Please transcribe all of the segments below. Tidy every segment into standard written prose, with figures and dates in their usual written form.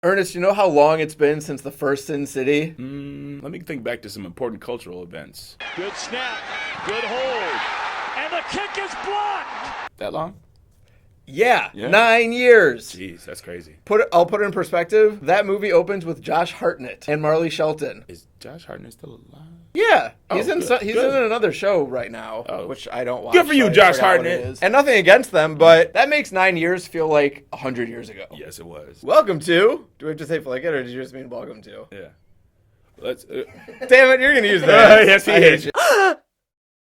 Ernest, you know how long it's been since the first Sin City? Let me think back to some important cultural events. Good snap, good hold, and the kick is blocked. That long? Yeah, 9 years. Jeez, that's crazy. I'll put it in perspective. That movie opens with Josh Hartnett and Marley Shelton. Is Josh Hartnett still alive? Yeah, he's in good. another show right now, which I don't watch. Good for you, so Josh Hartnett. And nothing against them, but that makes 9 years feel like 100 years ago. Yes, it was. Welcome to. Do we have to say flick it, or did you just mean welcome to? Yeah. Let's. Damn it, you're gonna use that. Yes, he is.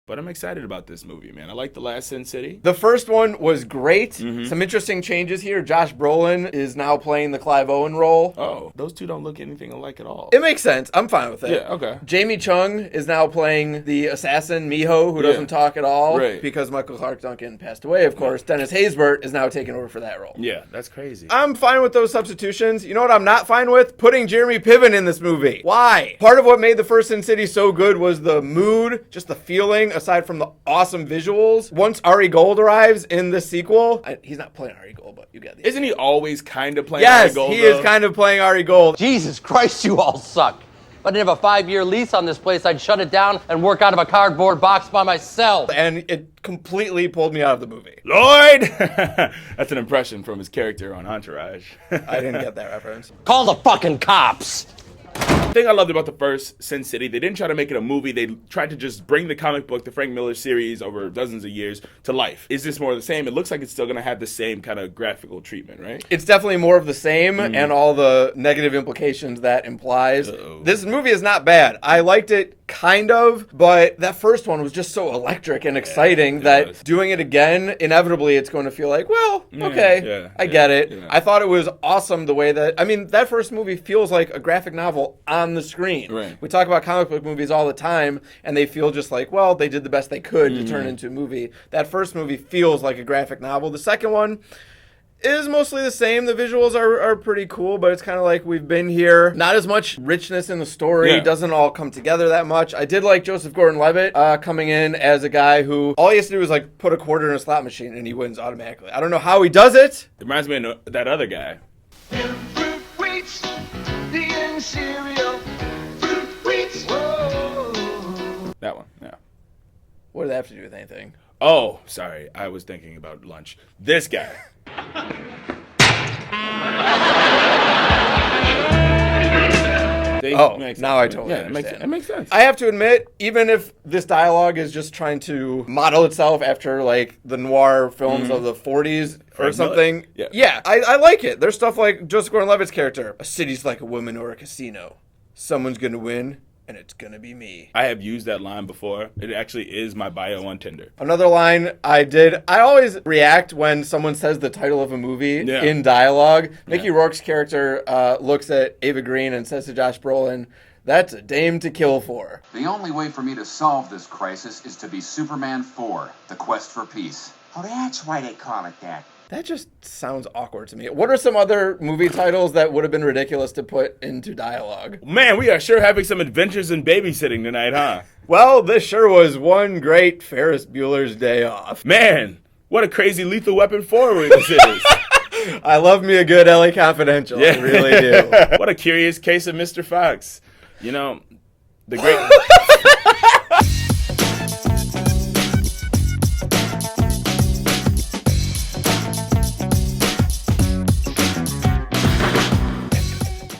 But I'm excited about this movie, man. I like The Last Sin City. The first one was great. Some interesting changes here. Josh Brolin is now playing the Clive Owen role. Oh, those two don't look anything alike at all. It makes sense. I'm fine with it. Yeah, okay. Jamie Chung is now playing the assassin, Miho, who doesn't talk at all. Right. Because Michael Clark Duncan passed away, of course. Dennis Haysbert is now taking over for that role. Yeah, that's crazy. I'm fine with those substitutions. You know what I'm not fine with? Putting Jeremy Piven in this movie. Why? Part of what made the first Sin City so good was the mood, just the feeling, aside from the awesome visuals. Once Ari Gold arrives in the sequel, he's not playing Ari Gold, but you get the Isn't he always kind of playing Ari Gold? Yes, he is kind of playing Ari Gold. Jesus Christ, you all suck. If I didn't have a 5-year lease on this place, I'd shut it down and work out of a cardboard box by myself. And it completely pulled me out of the movie. Lloyd! That's an impression from his character on Entourage. I didn't get that reference. Call the fucking cops. The thing I loved about the first Sin City, they didn't try to make it a movie. They tried to just bring the comic book, the Frank Miller series over dozens of years, to life. Is this more of the same? It looks like it's still going to have the same kind of graphical treatment, right? It's definitely more of the same and all the negative implications that implies. This movie is not bad. I liked it kind of, but that first one was just so electric and exciting that doing it again, inevitably it's going to feel like, well, okay, I get it. Yeah. I thought it was awesome the way that, I mean, that first movie feels like a graphic novel on the screen. Right. We talk about comic book movies all the time, and they feel just like, well, they did the best they could to turn into a movie. That first movie feels like a graphic novel. The second one is mostly the same. The visuals are pretty cool, but it's kind of like we've been here. Not as much richness in the story. It doesn't all come together that much. I did like Joseph Gordon-Levitt coming in as a guy who all he has to do is like put a quarter in a slot machine and he wins automatically. I don't know how he does it. It reminds me of that other guy. Fruit wheats, the cereal. Fruit wheats, whoa. That one, yeah. What did that have to do with anything? Oh, sorry. I was thinking about lunch. This guy. Now I totally understand. It makes sense. I have to admit, even if this dialogue is just trying to model itself after like the noir films of the 40s or something, I like it. There's stuff like Joseph Gordon-Levitt's character. A city's like a woman or a casino. Someone's gonna win, and it's gonna be me. I have used that line before. It actually is my bio on Tinder. Another line I always react when someone says the title of a movie in dialogue. Mickey Rourke's character looks at Ava Green and says to Josh Brolin, "That's a dame to kill for." The only way for me to solve this crisis is to be Superman 4, The Quest for Peace. Oh, that's why they call it that. That just sounds awkward to me. What are some other movie titles that would have been ridiculous to put into dialogue? Man, we are sure having some adventures in babysitting tonight, huh? Well, this sure was one great Ferris Bueller's Day Off. Man, what a crazy Lethal Weapon 4 this is. I love me a good LA Confidential. I really do. What a curious case of Mr. Fox. You know, the great...